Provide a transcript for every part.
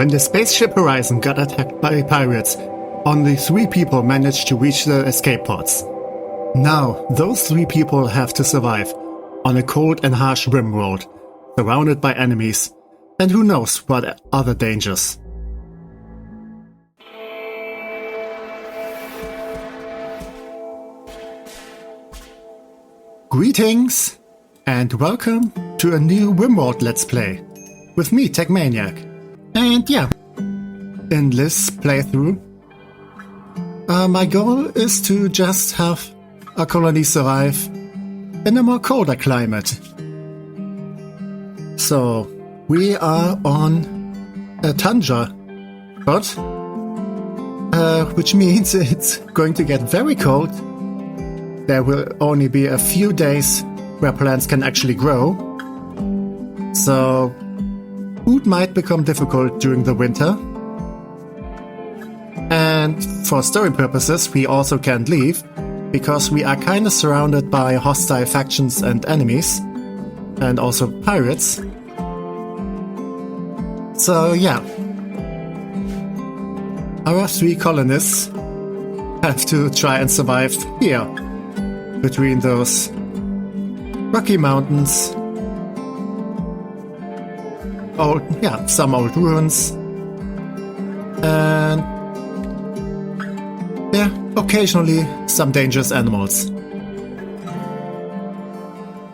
When the spaceship Horizon got attacked by pirates, only 3 people managed to reach the escape pods. Now, those 3 people have to survive on a cold and harsh Rimworld, surrounded by enemies, and who knows what other dangers. Greetings, and welcome to a new Rimworld Let's Play, with me, TecManiac. And yeah, in this playthrough, my goal is to just have a colony survive in a more colder climate. So, we are on a Tundra, which means it's going to get very cold. There will only be a few days where plants can actually grow. So, food might become difficult during the winter. And for story purposes, we also can't leave, because we are kind of surrounded by hostile factions and enemies, and also pirates. So yeah, our 3 colonists have to try and survive here, between those rocky mountains, some old ruins, and occasionally some dangerous animals.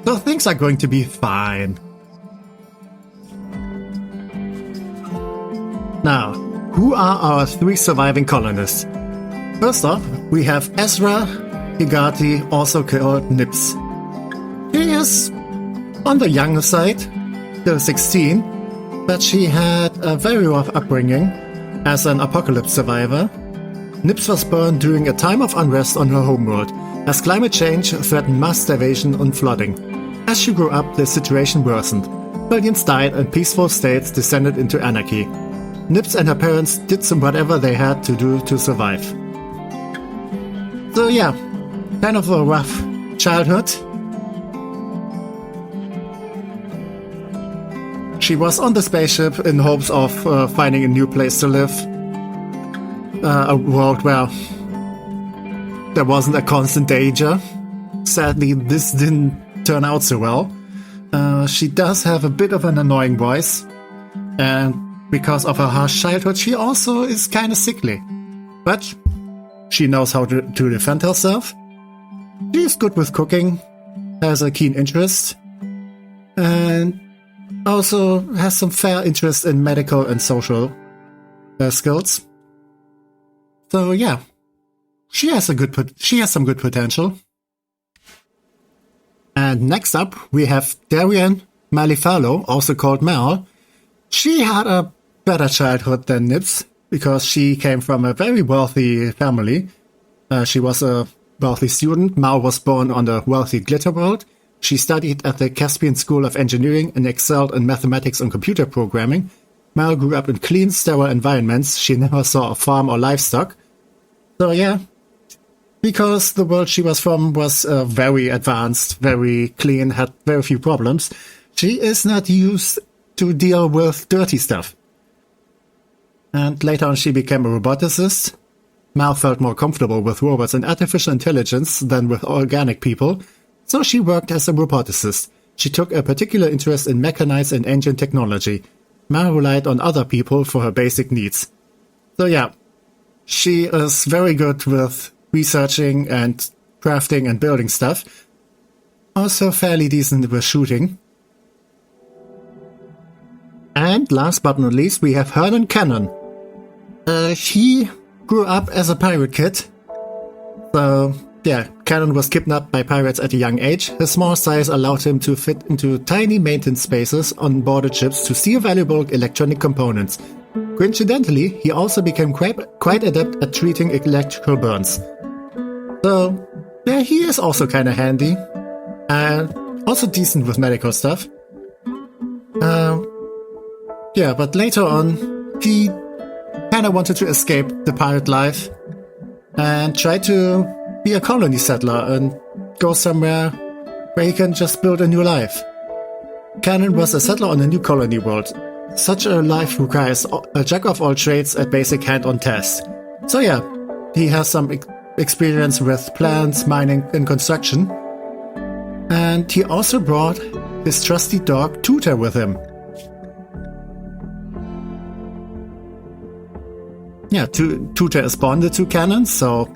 So things are going to be fine. Now, who are our 3 surviving colonists? First off, we have Ezra Higati, also called Nips. She is on the younger side, still 16, but she had a very rough upbringing as an apocalypse survivor. Nips was born during a time of unrest on her homeworld, as climate change threatened mass starvation and flooding. As she grew up, the situation worsened. Millions died and peaceful states descended into anarchy. Nips and her parents did whatever they had to do to survive. So yeah, kind of a rough childhood. She was on the spaceship in hopes of finding a new place to live. A world where there wasn't a constant danger. Sadly, this didn't turn out so well. She does have a bit of an annoying voice, and because of her harsh childhood, she also is kind of sickly. But she knows how to defend herself. She is good with cooking, has a keen interest, and also has some fair interest in medical and social skills. So yeah, she has some good potential. And next up, we have Darian Malifalo, also called Mal. She had a better childhood than Nips, because she came from a very wealthy family. She was a wealthy student. Mal was born on the wealthy Glitter World. She studied at the Caspian School of Engineering and excelled in mathematics and computer programming. Mal grew up in clean, sterile environments. She never saw a farm or livestock. So yeah, because the world she was from was very advanced, very clean, had very few problems, she is not used to deal with dirty stuff. And later on she became a roboticist. Mal felt more comfortable with robots and artificial intelligence than with organic people, so she worked as a roboticist. She took a particular interest in mechanized and engine technology. Mal relied on other people for her basic needs. So yeah, she is very good with researching and crafting and building stuff. Also fairly decent with shooting. And last but not least, we have Hernan Cannon. He grew up as a pirate kid. So yeah, Cannon was kidnapped by pirates at a young age. His small size allowed him to fit into tiny maintenance spaces on boarded ships to steal valuable electronic components. Coincidentally, he also became quite adept at treating electrical burns. So yeah, he is also kind of handy. And also decent with medical stuff. Yeah, but later on, he kind of wanted to escape the pirate life and try to be a colony settler and go somewhere where he can just build a new life. Cannon was a settler on a new colony world. such a life requires a jack of all trades at basic hand-on tasks. So yeah, he has some experience with plants, mining, and construction. And he also brought his trusty dog Tundra with him. Yeah, Tundra is bonded to Cannon, so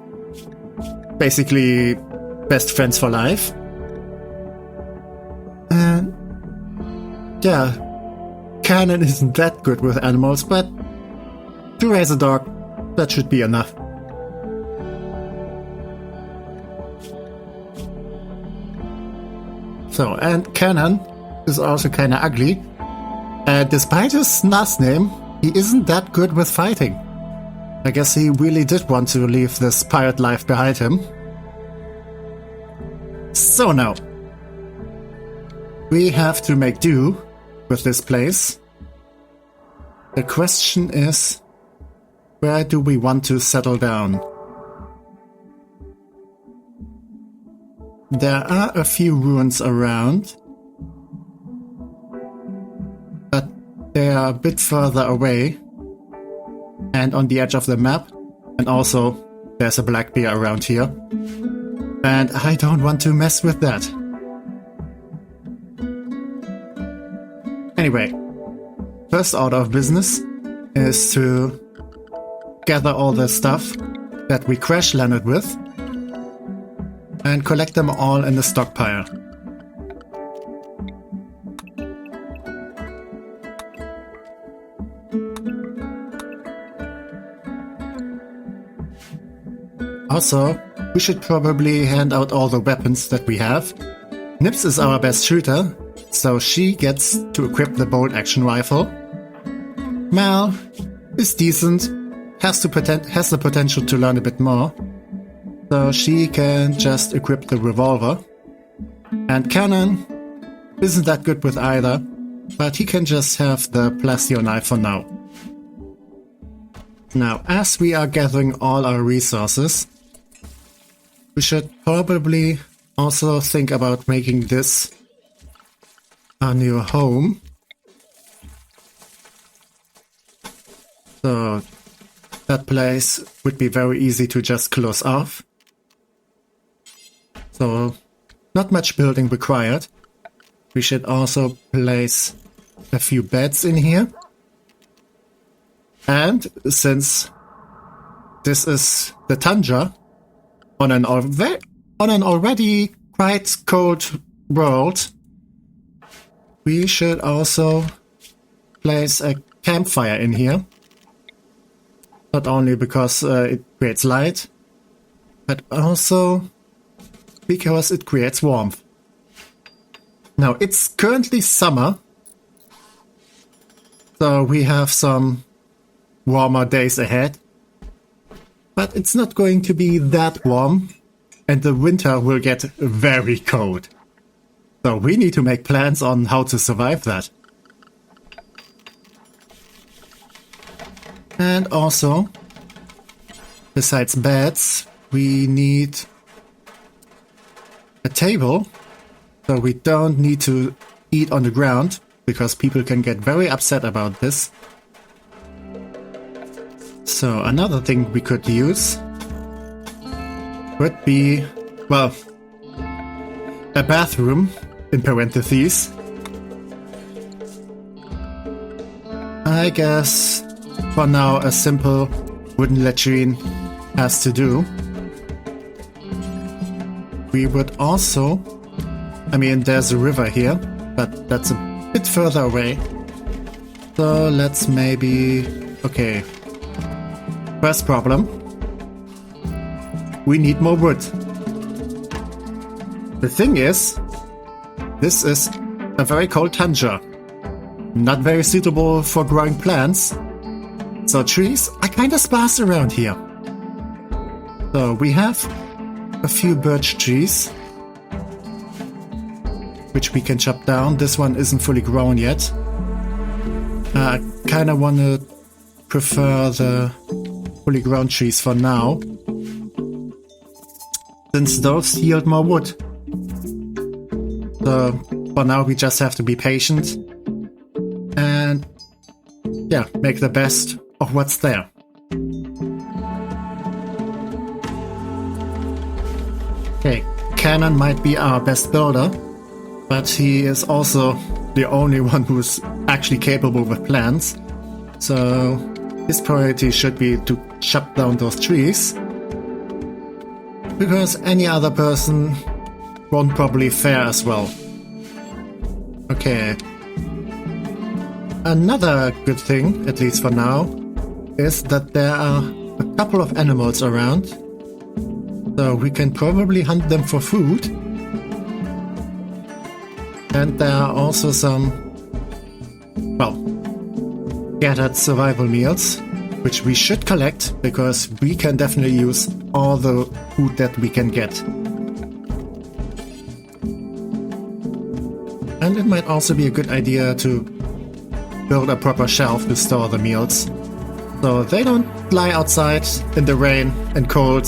basically best friends for life. And yeah, Cannon isn't that good with animals, but to raise a dog, that should be enough. So, and Cannon is also kinda ugly, and despite his last name, he isn't that good with fighting. I guess he really did want to leave this pirate life behind him. So now, we have to make do with this place. The question is, where do we want to settle down? There are a few ruins around, but they are a bit further away and on the edge of the map, and also there's a black bear around here, and I don't want to mess with that. Anyway, first order of business is to gather all the stuff that we crash landed with and collect them all in the stockpile. Also, we should probably hand out all the weapons that we have. Nips is our best shooter, so she gets to equip the bolt action rifle. Mal is decent, has the potential to learn a bit more, so she can just equip the revolver. And Cannon isn't that good with either, but he can just have the plasteel knife for now. Now, as we are gathering all our resources, we should probably also think about making this our new home. So that place would be very easy to just close off. So not much building required. We should also place a few beds in here. And since this is the Tundra, on an already quite cold world, we should also place a campfire in here. Not only because it creates light, but also because it creates warmth. Now, it's currently summer, so we have some warmer days ahead. But it's not going to be that warm, and the winter will get very cold. So we need to make plans on how to survive that. And also, besides beds, we need a table, so we don't need to eat on the ground, because people can get very upset about this. So another thing we could use would be, well, a bathroom, in parentheses. I guess for now a simple wooden latrine has to do. We would also, I mean, there's a river here, but that's a bit further away. So let's maybe, okay. First problem, we need more wood. The thing is, this is a very cold tundra, not very suitable for growing plants, so trees are kinda sparse around here. So we have a few birch trees, which we can chop down. This one isn't fully grown yet. I kinda wanna prefer the fully grown trees for now, since those yield more wood. So for now we just have to be patient and yeah, make the best of what's there. Okay, Cannon might be our best builder, but he is also the only one who's actually capable with plants. So his priority should be to chop down those trees, because any other person won't probably fare as well. Okay. Another good thing, at least for now, is that there are a couple of animals around, so we can probably hunt them for food. And there are also some, well, scattered survival meals, which we should collect, because we can definitely use all the food that we can get. And it might also be a good idea to build a proper shelf to store the meals, so they don't lie outside in the rain and cold,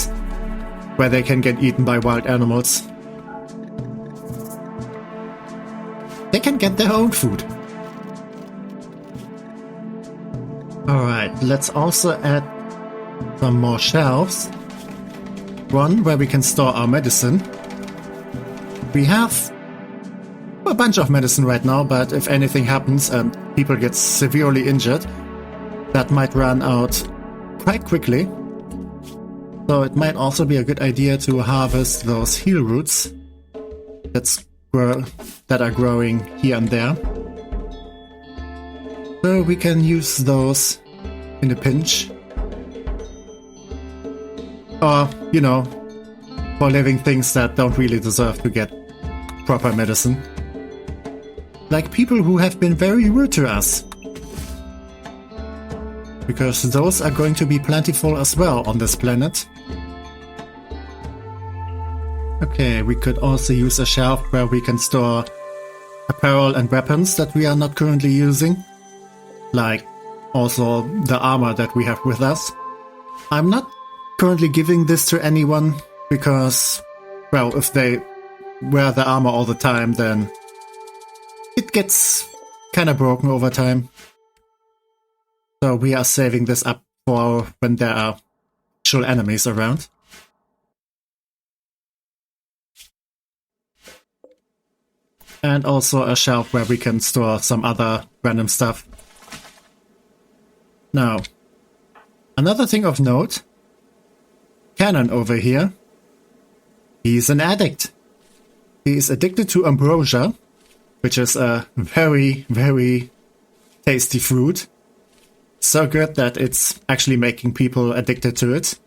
where they can get eaten by wild animals. They can get their own food. Alright, let's also add some more shelves. One where we can store our medicine. We have a bunch of medicine right now, but if anything happens and people get severely injured, that might run out quite quickly. So it might also be a good idea to harvest those heal roots that are growing here and there. So we can use those in a pinch. Or, you know, for living things that don't really deserve to get proper medicine. Like people who have been very rude to us. Because those are going to be plentiful as well on this planet. Okay, we could also use a shelf where we can store apparel and weapons that we are not currently using. Like also the armor that we have with us. I'm not currently giving this to anyone because, well, if they wear the armor all the time, then it gets kind of broken over time. So we are saving this up for when there are actual enemies around. And also a shelf where we can store some other random stuff. Now, another thing of note, Cannon over here, he's an addict. He's addicted to ambrosia, which is a very, very tasty fruit. So good that it's actually making people addicted to it.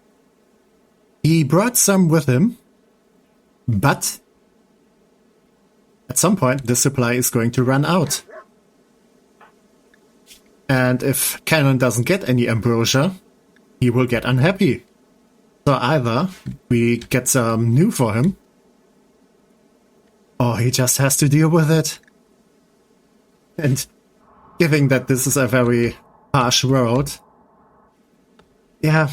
He brought some with him, but at some point the supply is going to run out. And if Cannon doesn't get any ambrosia, he will get unhappy. So either we get some new for him, or he just has to deal with it. And given that this is a very harsh world, yeah,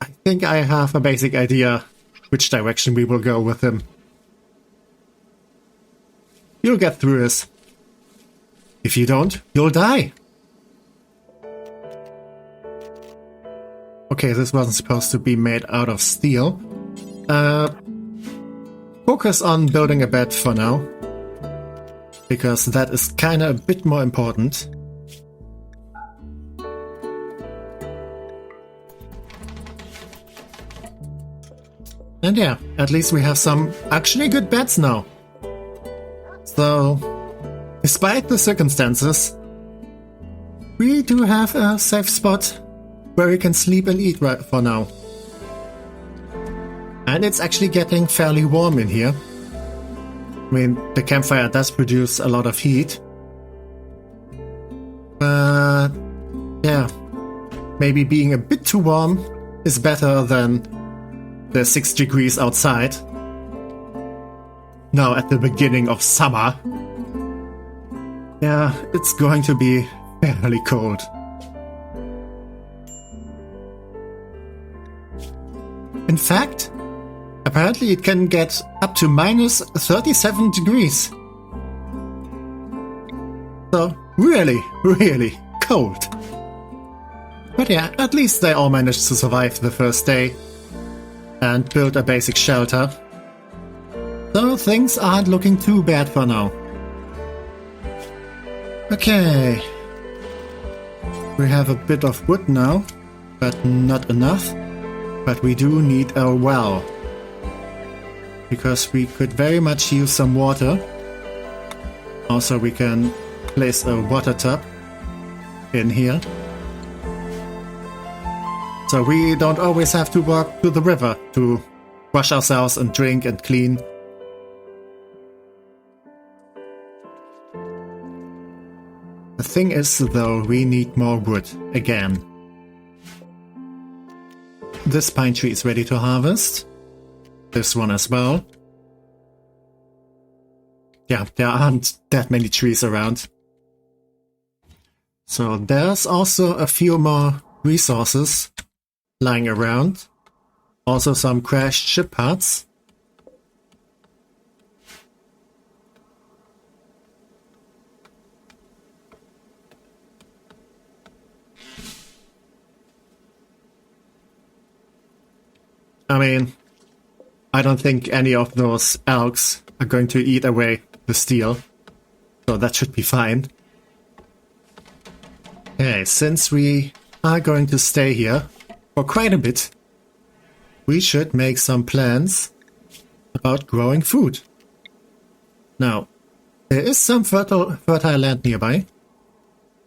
I think I have a basic idea which direction we will go with him. You'll get through this. If you don't, you'll die. Okay, this wasn't supposed to be made out of steel. Focus on building a bed for now, because that is kinda a bit more important. And yeah, at least we have some actually good beds now. So, despite the circumstances, we do have a safe spot where we can sleep and eat right for now. And it's actually getting fairly warm in here. I mean, the campfire does produce a lot of heat. But yeah, maybe being a bit too warm is better than the 6 degrees outside. Now at the beginning of summer. Yeah, it's going to be fairly cold. In fact, apparently it can get up to minus 37 degrees. So really, really cold. But yeah, at least they all managed to survive the first day and build a basic shelter. So things aren't looking too bad for now. Okay. We have a bit of wood now, but not enough. But we do need a well, because we could very much use some water. Also, we can place a water tub in here, so we don't always have to walk to the river to wash ourselves and drink and clean. The thing is, though, we need more wood again. This pine tree is ready to harvest. This one as well. Yeah, there aren't that many trees around. So there's also a few more resources lying around. Also some crashed ship parts. I mean, I don't think any of those elks are going to eat away the steel, so that should be fine. Okay, since we are going to stay here for quite a bit, we should make some plans about growing food. Now, there is some fertile land nearby,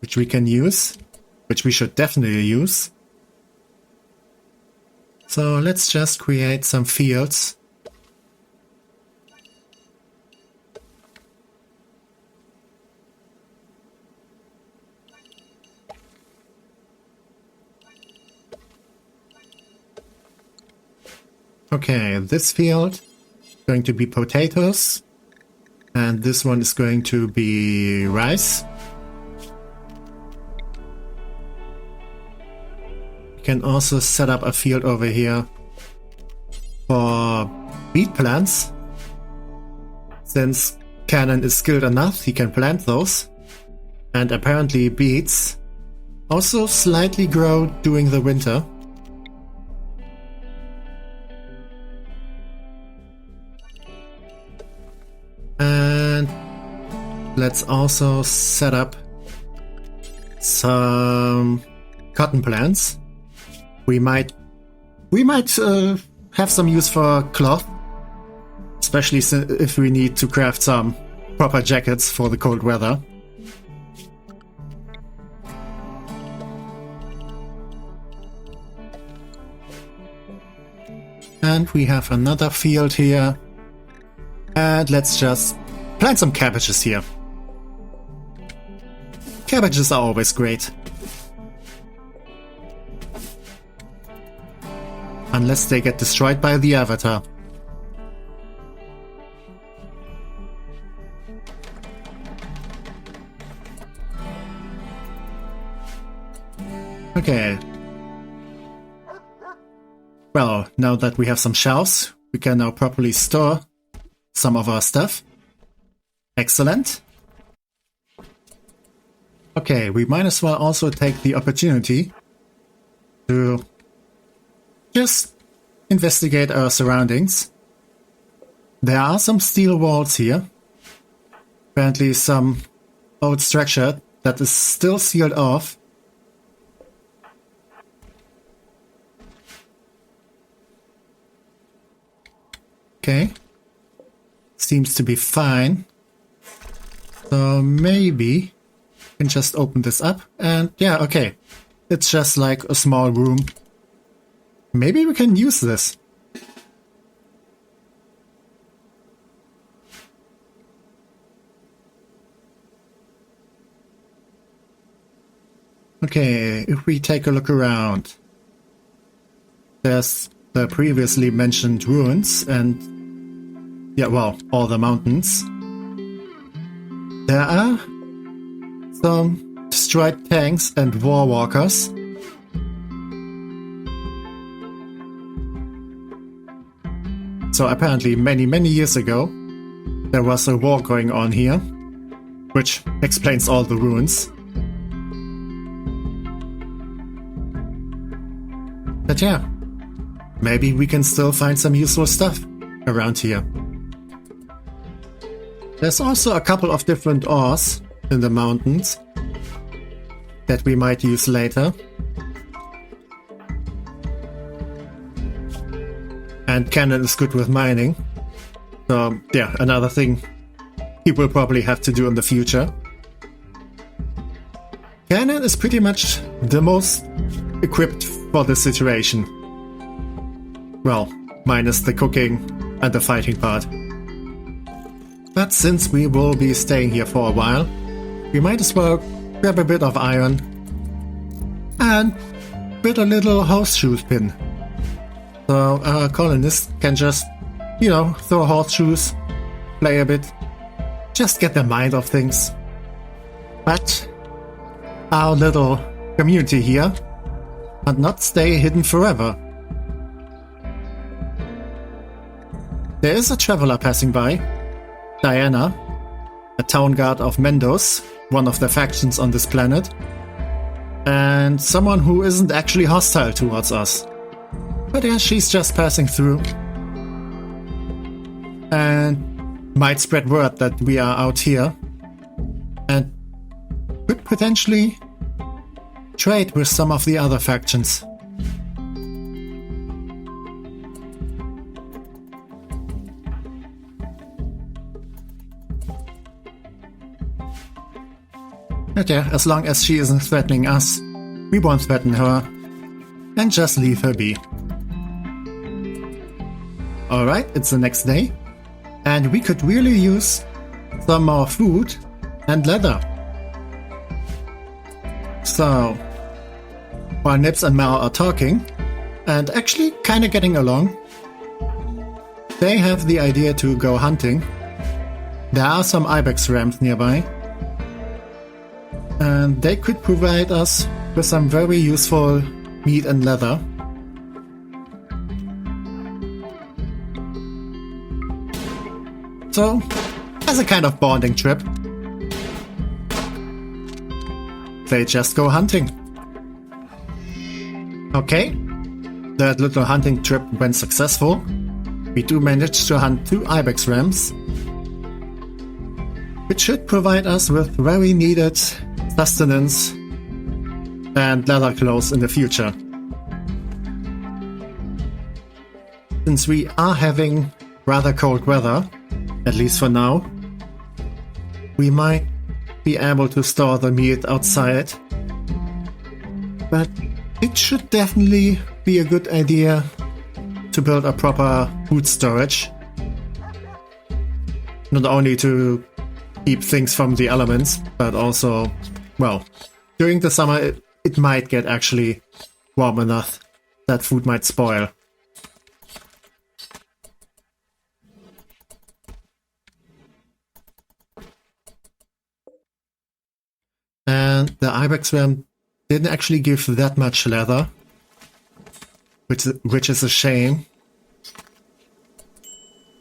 which we can use, which we should definitely use. So let's just create some fields. Okay, this field is going to be potatoes, and this one is going to be rice. Can also set up a field over here for beet plants. Since Cannon is skilled enough, he can plant those. And apparently beets also slightly grow during the winter. And let's also set up some cotton plants. We might have some use for cloth, especially if we need to craft some proper jackets for the cold weather. And we have another field here. And let's just plant some cabbages here. Cabbages are always great. Unless they get destroyed by the Avatar. Okay. Well, now that we have some shelves, we can now properly store some of our stuff. Excellent. Okay, we might as well also take the opportunity to just investigate our surroundings. There are some steel walls here. Apparently some old structure that is still sealed off. Okay. Seems to be fine. So maybe we can just open this up and yeah, okay. It's just like a small room. Maybe we can use this. Okay, if we take a look around. There's the previously mentioned ruins and, yeah, well, all the mountains. There are some destroyed tanks and war walkers. So apparently many years ago, there was a war going on here. which explains all the ruins. But yeah, maybe we can still find some useful stuff around here. There's also a couple of different ores in the mountains that we might use later. And Cannon is good with mining. So yeah, another thing he will probably have to do in the future. Cannon is pretty much the most equipped for this situation. Well, minus the cooking and the fighting part. But since we will be staying here for a while, we might as well grab a bit of iron and build a little horseshoe pin. So our colonists can just, you know, throw horseshoes, play a bit, just get their mind off things. But our little community here might not stay hidden forever. There is a traveler passing by, Diana, a town guard of Mendos, one of the factions on this planet, and someone who isn't actually hostile towards us. But yeah, she's just passing through and might spread word that we are out here and could potentially trade with some of the other factions. But yeah, as long as she isn't threatening us, we won't threaten her and just leave her be. Alright, it's the next day, and we could really use some more food and leather. So, while Nips and Mal are talking, and actually kinda getting along, they have the idea to go hunting. There are some ibex rams nearby, and they could provide us with some very useful meat and leather. So, as a kind of bonding trip, they just go hunting. Okay, that little hunting trip went successful. We do manage to hunt 2 ibex rams, which should provide us with very needed sustenance and leather clothes in the future. Since we are having rather cold weather, at least for now, we might be able to store the meat outside, but it should definitely be a good idea to build a proper food storage. Not only to keep things from the elements, but also, well, during the summer it might get actually warm enough that food might spoil. And the ibex ram didn't actually give that much leather, which is a shame,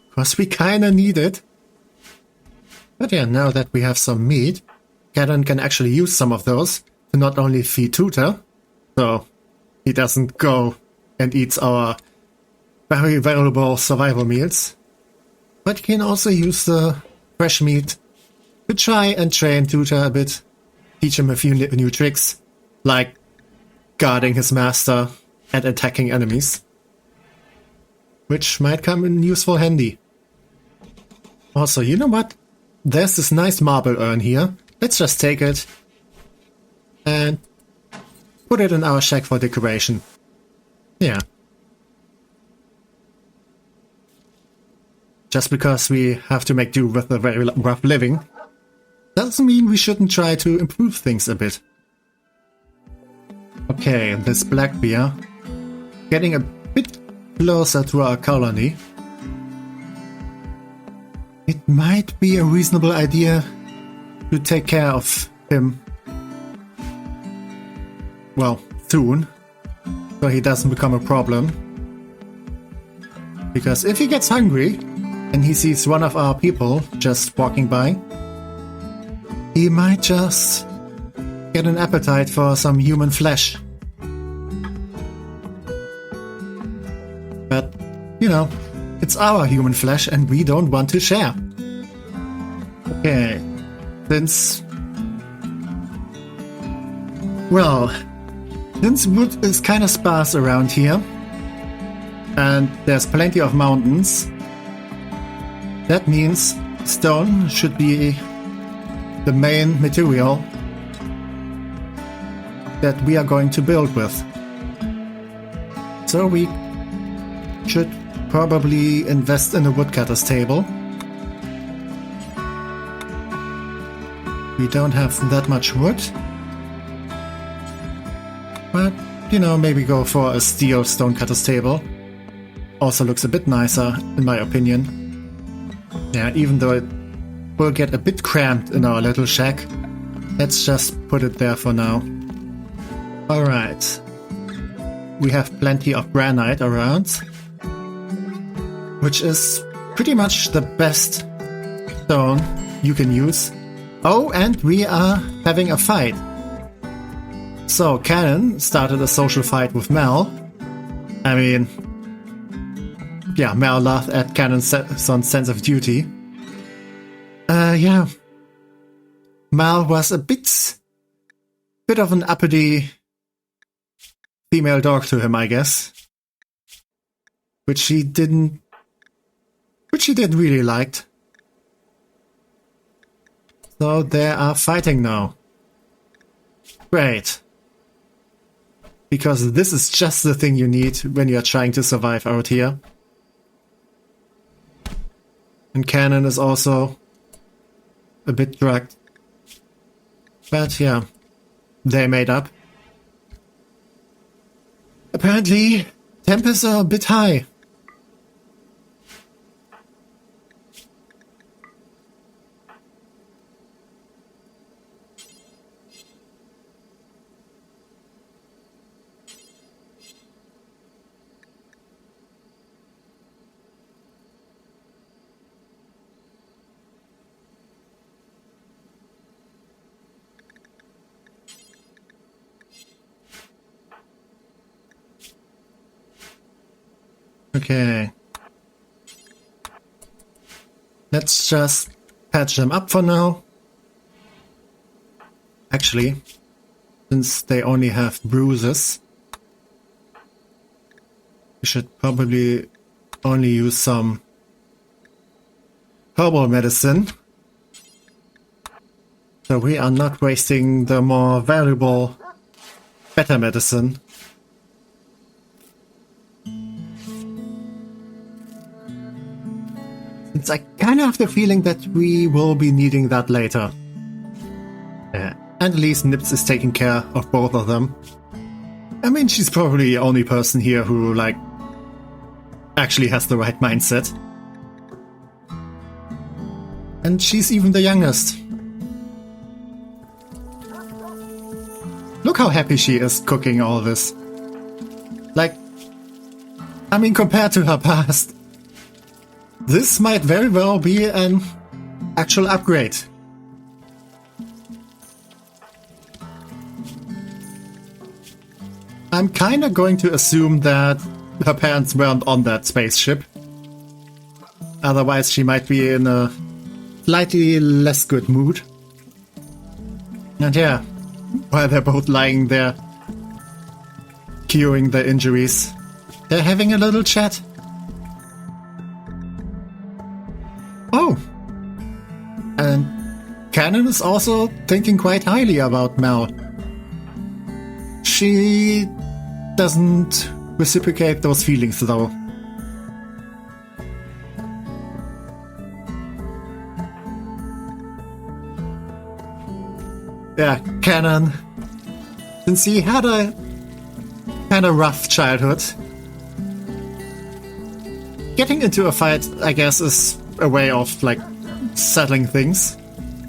because we kinda need it. But yeah, now that we have some meat, Cannon can actually use some of those to not only feed Tutor, so he doesn't go and eats our very valuable survival meals, but he can also use the fresh meat to try and train Tutor a bit, teach him a few new tricks, like guarding his master and attacking enemies, which might come in useful handy. Also, you know what? There's this nice marble urn here. Let's just take it and put it in our shack for decoration. Yeah. Just because we have to make do with a very rough living doesn't mean we shouldn't try to improve things a bit. Okay, this black bear, getting a bit closer to our colony. It might be a reasonable idea to take care of him, well, soon, so he doesn't become a problem. Because if he gets hungry and he sees one of our people just walking by, he might just get an appetite for some human flesh. But, you know, it's our human flesh and we don't want to share. Okay, since wood is kind of sparse around here, and there's plenty of mountains, that means stone should be the main material that we are going to build with. So we should probably invest in a woodcutter's table. We don't have that much wood. But, you know, maybe go for a steel stonecutter's table. Also looks a bit nicer, in my opinion. Yeah, even though it will get a bit cramped in our little shack, let's just put it there for now. Alright. We have plenty of granite around, which is pretty much the best stone you can use. Oh, and we are having a fight. So, Cannon started a social fight with Mel. I mean, yeah, Mel laughed at Cannon's sense of duty. Yeah. Mel was a bit of an uppity female dog to him, I guess. Which he didn't really liked. So they are fighting now. Great. Because this is just the thing you need when you're trying to survive out here. And Cannon is also a bit drugged. But yeah, they made up. Apparently, tempers are a bit high. Okay. Let's just patch them up for now. Actually, since they only have bruises, we should probably only use some herbal medicine. So we are not wasting the more valuable, better medicine. Since I kind of have the feeling that we will be needing that later. And at least Nips is taking care of both of them. I mean, she's probably the only person here who, like, actually has the right mindset. And she's even the youngest. Look how happy she is cooking all this. Like, I mean, compared to her past, this might very well be an actual upgrade. I'm kinda going to assume that her parents weren't on that spaceship. Otherwise she might be in a slightly less good mood. And yeah, while they're both lying there, curing their injuries, they're having a little chat. Oh! And Cannon is also thinking quite highly about Mel. She doesn't reciprocate those feelings, though. Yeah, Cannon, since he had a kind of rough childhood, getting into a fight, I guess, is a way of, like, settling things.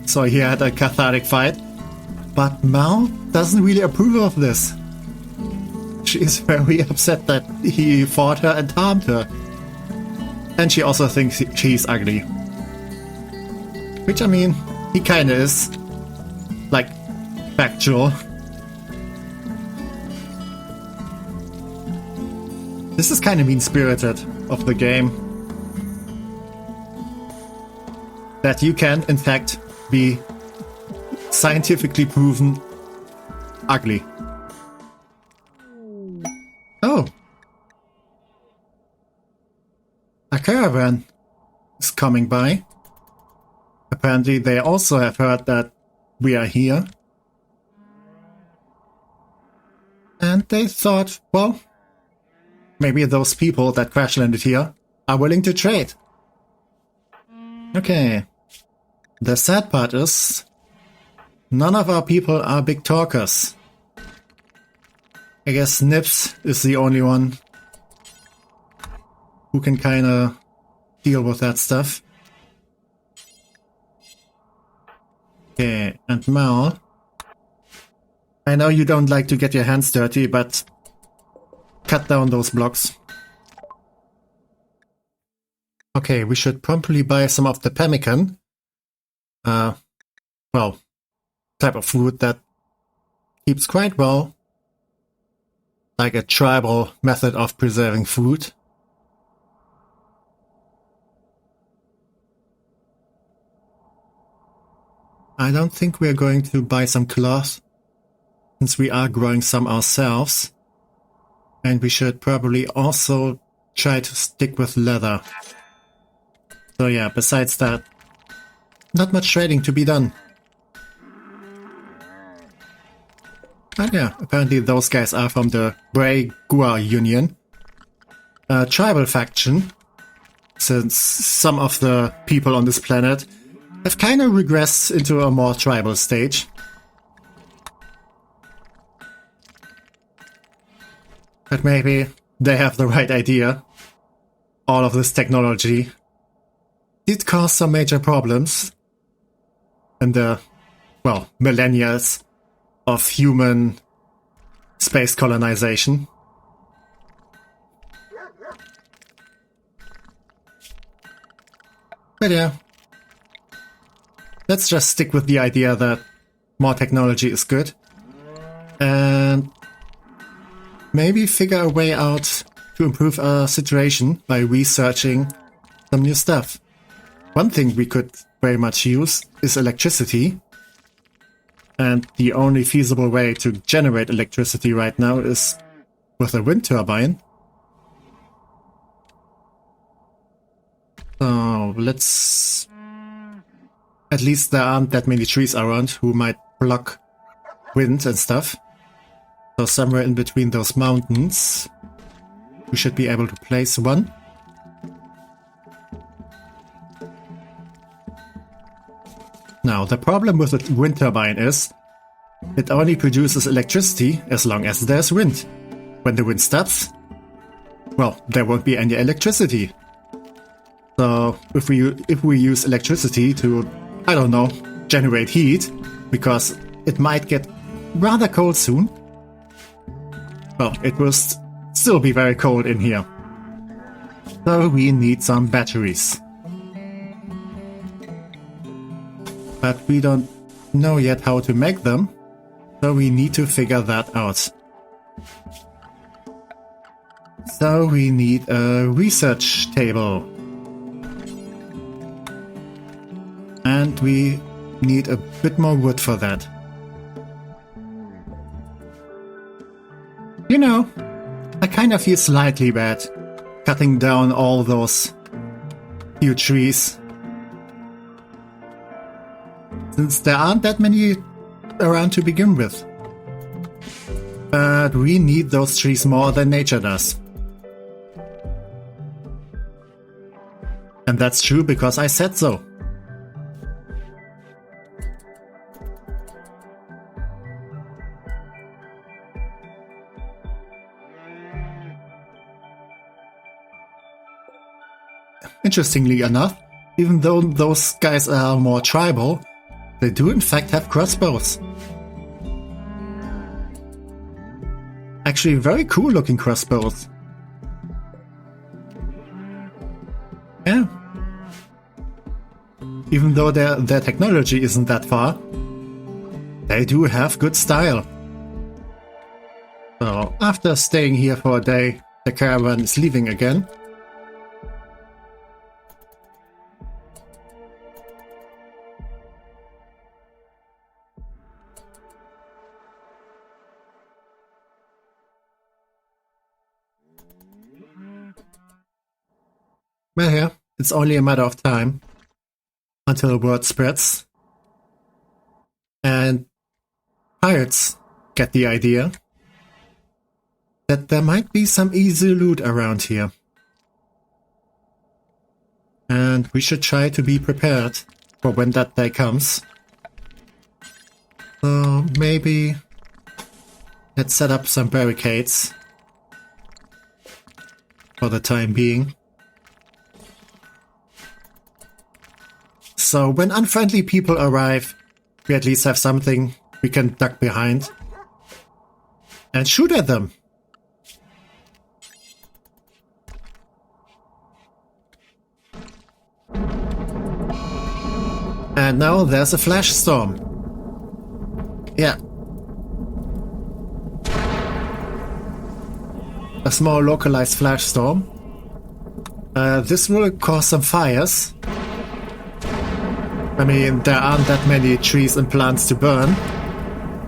So he had a cathartic fight. But Mel doesn't really approve of this. She is very upset that he fought her and harmed her. And she also thinks she's ugly. Which, I mean, he kinda is. like, factual. This is kind of mean-spirited of the game. That you can, in fact, be scientifically proven ugly. Oh. A caravan is coming by. Apparently they also have heard that we are here. And they thought, well, maybe those people that crash landed here are willing to trade. Okay. The sad part is, none of our people are big talkers. I guess Nips is the only one who can kinda deal with that stuff. Okay, and Mal. I know you don't like to get your hands dirty, but cut down those blocks. Okay, we should promptly buy some of the pemmican. Well, type of food that keeps quite well. Like a tribal method of preserving food. I don't think we're going to buy some cloth, since we are growing some ourselves. And we should probably also try to stick with leather. So yeah, besides that, not much trading to be done. But yeah, apparently those guys are from the Bray Gua Union. A tribal faction, since some of the people on this planet have kind of regressed into a more tribal stage. But maybe they have the right idea. All of this technology did cause some major problems in the, well, millennia of human space colonization. But yeah, let's just stick with the idea that more technology is good. And maybe figure a way out to improve our situation by researching some new stuff. One thing we could very much use is electricity. And the only feasible way to generate electricity right now is with a wind turbine. So let's... At least there aren't that many trees around who might block wind and stuff. So somewhere in between those mountains, we should be able to place one. Now, the problem with a wind turbine is it only produces electricity as long as there's wind. When the wind stops, well, there won't be any electricity. So if we use electricity to, I don't know, generate heat, because it might get rather cold soon, well, it will still be very cold in here. So we need some batteries. But we don't know yet how to make them, so we need to figure that out. So we need a research table. And we need a bit more wood for that. You know, I kind of feel slightly bad cutting down all those huge trees. Since there aren't that many around to begin with. But we need those trees more than nature does. And that's true because I said so. Interestingly enough, even though those guys are more tribal, they do in fact have crossbows. Actually, very cool looking crossbows. Yeah. Even though their technology isn't that far. They do have good style. So, after staying here for a day, the caravan is leaving again. Well, yeah, it's only a matter of time until word spreads. And pirates get the idea that there might be some easy loot around here. And we should try to be prepared for when that day comes. So maybe let's set up some barricades for the time being. So when unfriendly people arrive, we at least have something we can duck behind and shoot at them. And now there's a flash storm. Yeah. A small localized flash storm. This will cause some fires. I mean, there aren't that many trees and plants to burn,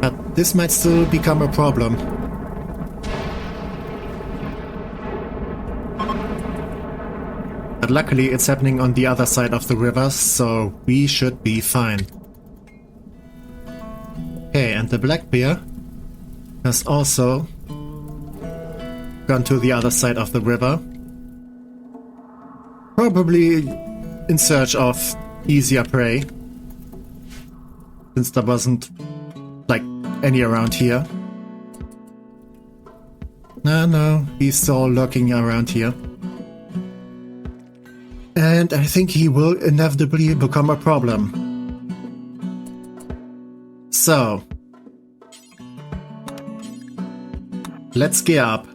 but this might still become a problem. But luckily it's happening on the other side of the river, so we should be fine. Okay, and the black bear has also gone to the other side of the river. Probably in search of easier prey, since there wasn't like any around here. No, he's still lurking around here. And I think he will inevitably become a problem. So, let's gear up.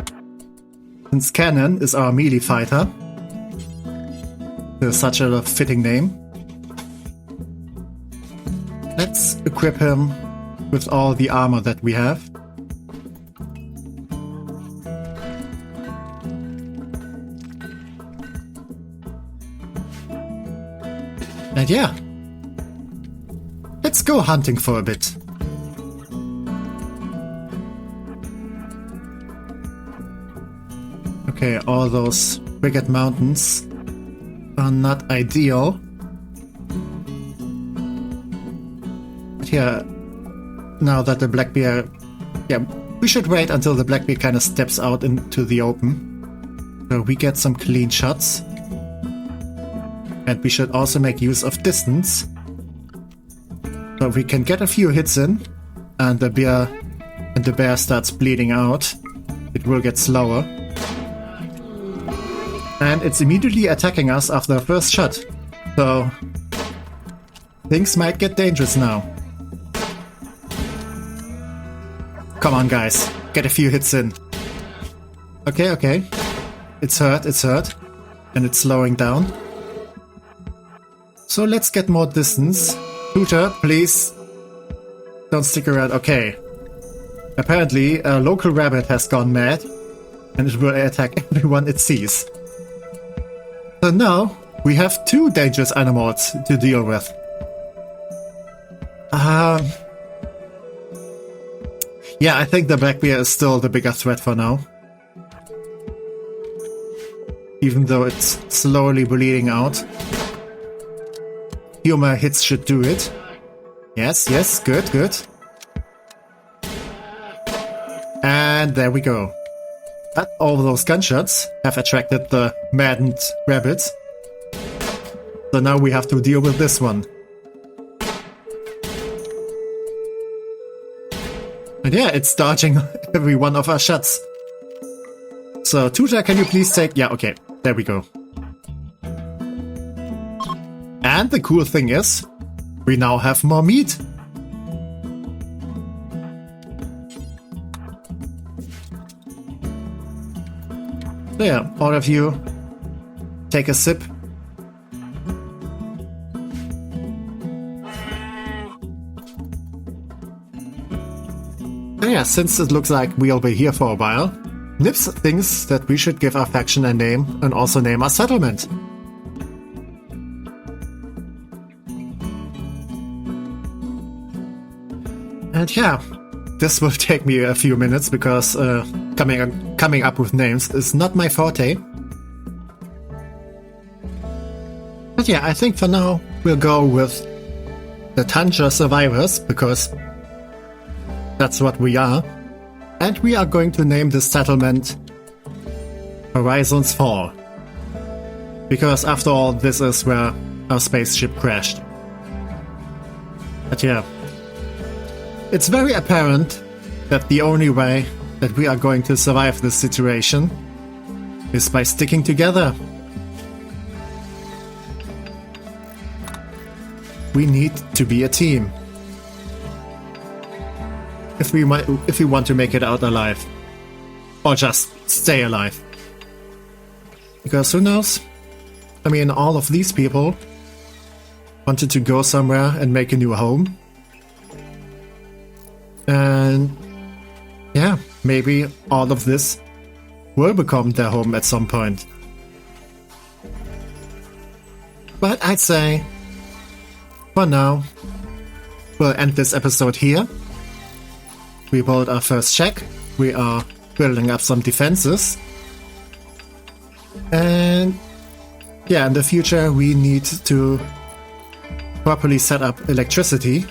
Since Cannon is our melee fighter, there's such a fitting name. Let's equip him with all the armor that we have. And yeah, let's go hunting for a bit. Okay, all those Brigade Mountains are not ideal. But yeah, now that the black bear... Yeah, we should wait until the black bear kind of steps out into the open, so we get some clean shots. And we should also make use of distance, so we can get a few hits in, and the bear starts bleeding out. It will get slower. And it's immediately attacking us after the first shot. So things might get dangerous now. Come on guys, get a few hits in. Okay. It's hurt. And it's slowing down. So let's get more distance. Shooter, please don't stick around. Okay. Apparently a local rabbit has gone mad and it will attack everyone it sees. So now we have two dangerous animals to deal with. Yeah, I think the black bear is still the bigger threat for now. Even though it's slowly bleeding out. Few more hits should do it. Yes, good. And there we go. But all those gunshots have attracted the maddened rabbits. So now we have to deal with this one. And yeah, it's dodging every one of our shots. So Tuta, can you please take... Yeah, okay, there we go. And the cool thing is, we now have more meat. So yeah, all of you, take a sip. And yeah, since it looks like we'll be here for a while, Nips thinks that we should give our faction a name and also name our settlement. And yeah, this will take me a few minutes because coming up with names is not my forte. But yeah, I think for now we'll go with the Tundra survivors because that's what we are. And we are going to name this settlement Horizon's Fall. Because after all, this is where our spaceship crashed. But yeah, it's very apparent that the only way that we are going to survive this situation is by sticking together. We need to be a team. If we want to make it out alive. Or just stay alive. Because who knows? I mean, all of these people wanted to go somewhere and make a new home. And yeah, maybe all of this will become their home at some point. But I'd say, for now, we'll end this episode here. We pulled our first check. We are building up some defenses. And yeah, in the future we need to properly set up electricity.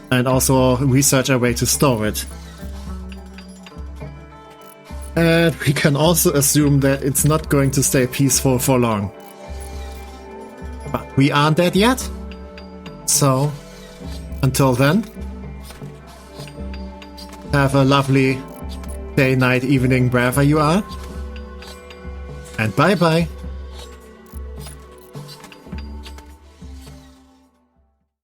And also research a way to store it. And we can also assume that it's not going to stay peaceful for long. But we aren't dead yet. So, until then, have a lovely day, night, evening, wherever you are. And bye bye.